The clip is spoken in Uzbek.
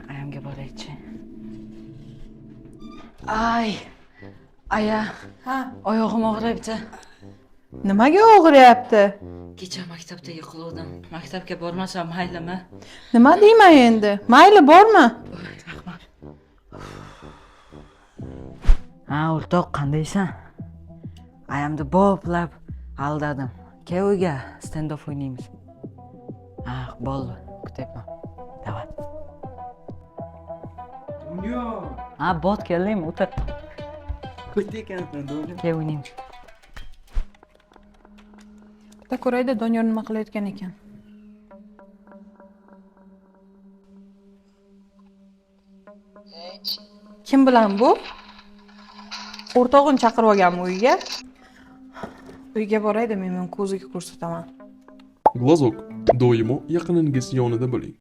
ayamga boraychi. Ay. Aya, Ha, oyog'im og'riyapti. nimaga og'riyapti? Kecha maktabda yiqildim. Maktabga bormasam maylimi? Nima deyman endi? Mayli, borma. Rahmat. Ha, o'rtoq, qandaysan? Ayamni boplab aldadim. Kel uyga stand-up o'ynaymiz. Ha, bo'ldi. Kutyapman. Davay. Dunyo! Ha, bot kelding, o'tir. Qayerda ekansan, Dunyo? Kel o'ynaymiz. Bitta ko'rayda Doniyor nima qilayotgan ekan. Kim bilan bu? O'rtog'ini chaqirib olganmi uyga? Uyga borayda men ko'ziga ko'rsataman. Glazok, doimo yaqiningiz yonida bo'ling.